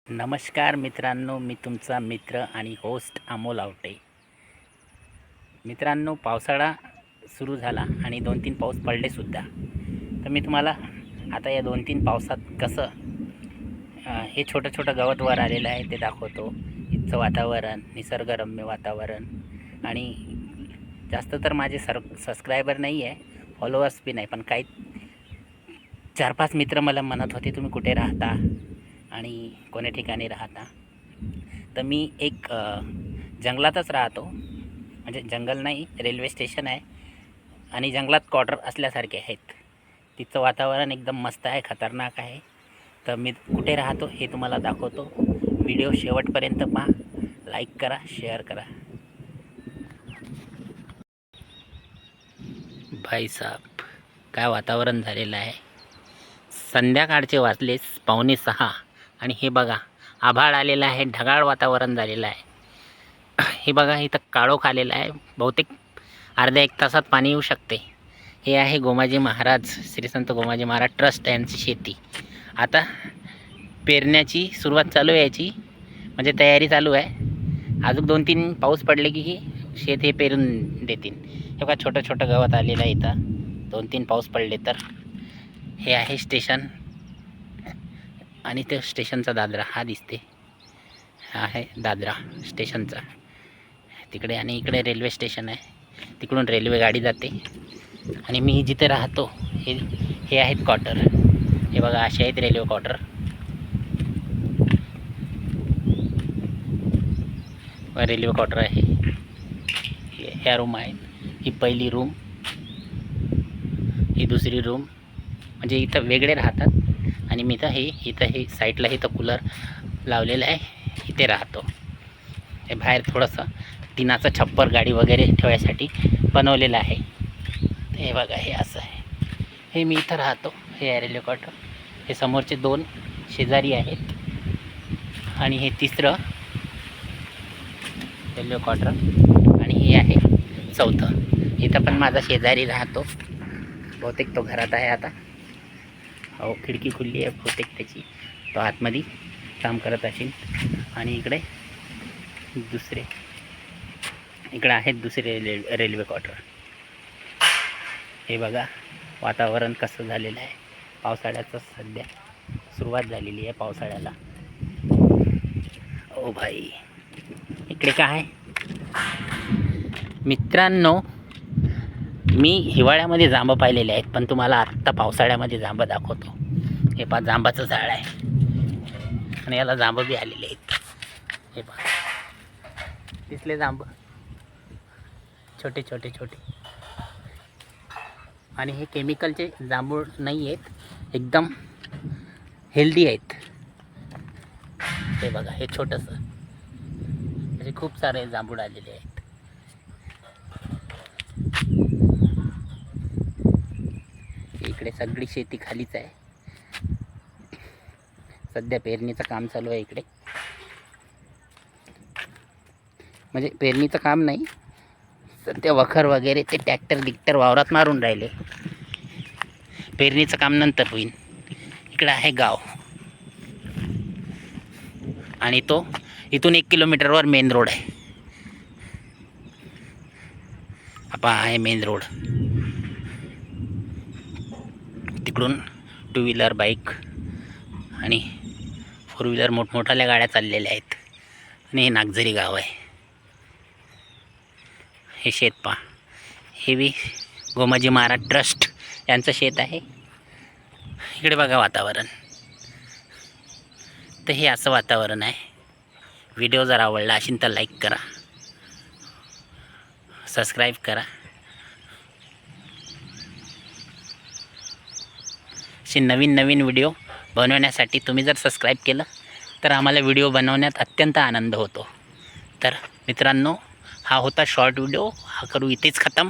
नमस्कार मित्रांनो, मी तुमचा मित्र आणि होस्ट अमोल आवटे. मित्रांनो, पावसाळा सुरू झाला आणि 2-3 पाऊस पडलेसुद्धा. तर मी तुम्हाला आता या 2-3 पावसात कसं हे छोटं गवत वर आलेलं आहे ते दाखवतो. इथचं वातावरण, निसर्गरम्य वातावरण. आणि जास्त तर माझे सबस्क्रायबर नाही आहे, फॉलोअर्स बी नाही, पण काही 4-5 मित्र मला म्हणत होते तुम्ही कुठे राहता आणि कोण्या ठिकाणी राहता. तर मी एक जंगलातच राहतो, म्हणजे जंगल नाही, रेल्वे स्टेशन आहे आणि जंगलात क्वार्टर असल्यासारखे आहेत. तिथचं वातावरण एकदम मस्त आहे, खतरनाक आहे. तर मी कुठे राहतो हे तुम्हाला दाखवतो. व्हिडिओ शेवटपर्यंत पहा, लाईक करा, शेअर करा. भाई साहब, काय वातावरण झालेलं आहे. संध्याकाळचे वाजलेस 5:45 आणि हे बघा, आभाळ आलेलं आहे, ढगाळ वातावरण झालेलं आहे. हे बघा, इथं काळोख आलेलं आहे. बहुतेक अर्ध्या 1 तासात पाणी येऊ शकते. हे आहे गोमाजी महाराज, श्री संत गोमाजी महाराज ट्रस्ट यांची शेती. आता पेरण्याची सुरुवात चालू आहे याची, म्हणजे तयारी चालू आहे. अजून 2-3 पाऊस पडले की ही शेत हे पेरून देतील. हे बघा, छोटं गवत आलेलं आहे इथं. 2-3 पाऊस पडले तर. हे आहे स्टेशन आणि ते स्टेशनचा दादरा हा दिसते. हा आहे दादरा स्टेशनचा तिकडे, आणि इकडे रेल्वे स्टेशन आहे. तिकडून रेल्वे गाडी जाते. आणि मी जिथे राहतो हे आहेत क्वार्टर. हे बघा, असे आहेत रेल्वे क्वार्टर. रेल्वे क्वार्टर आहे. ह्या रूम आहेत. ही पहिली रूम, ही दुसरी रूम. म्हणजे इथं वेगळे राहतात. आणि मी इथं हे साईडला इथं कूलर लावलेलं आहे, इथे राहतो. हे बाहेर थोडंसं टिनाचं छप्पर गाडी वगैरे ठेवायसाठी बनवलेलं आहे. हे बघा, हे असं आहे. हे मी इथं राहतो. हे आहे रेल्वे क्वार्टर. हे समोरचे 2 शेजारी आहेत आणि हे तिसरं रेल्वे क्वार्टर, आणि हे आहे 4थं. इथं पण माझा शेजारी राहतो. बहुतेक तो घरात आहे आता. हो, खिडकी खुल्ली आहे बहुतेक त्याची. तो आतमध्ये काम करत असेल. आणि इकडे आहेत दुसरे रेल्वे क्वार्टर. हे बघा, वातावरण कसं झालेलं आहे. पावसाळ्याचं सध्या सुरुवात झालेली आहे पावसाळ्याला. ओ भाई, इकडे काय मित्रांनो, मी हिवाळ्यामध्ये जांब पाहिलेले आहेत, पण तुम्हाला आत्ता पावसाळ्यामध्ये जांब दाखवतो. हे पहा, जांबाचं झाड आहे आणि याला जांब बी आलेले आहेत. हे पहा, दिसले जांब, छोटे. आणि हे केमिकलचे जांभूळ नाही आहेत, एकदम हेल्दी आहेत. हे बघा, हे छोटंसं, म्हणजे खूप सारे जांभूळ आलेले आहेत. इकडे सगळी शेती खालीच आहे. सध्या पेरणीचं काम चालू आहे इकडे. म्हणजे पेरणीचं काम नाही, सध्या वखर वगैरे ते ट्रॅक्टर वावरात मारून राहिले. पेरणीचं काम नंतर होईल. इकडे आहे गाव, आणि तो इथून 1 किलोमीटरवर मेन रोड आहे. हा आहे मेन रोड. तिकडून 2 व्हीलर, बाईक आणि 4 व्हीलर मोठमोठ्या गाड्या चाललेल्या आहेत. आणि हे नागझरी गाव आहे. हे शेत पहा, हे बी गोमाजी महाराज ट्रस्ट यांचं शेत आहे. इकडे बघा वातावरण. तर हे असं वातावरण आहे. व्हिडिओ जर आवडला असेल तर लाईक करा, सबस्क्राईब करा. असे नवीन व्हिडिओ बनवण्यासाठी तुम्ही जर सबस्क्राईब केलं तर आम्हाला व्हिडिओ बनवण्यात अत्यंत आनंद होतो. तर मित्रांनो, हा होता शॉर्ट व्हिडिओ. हा करू इथेच खतम.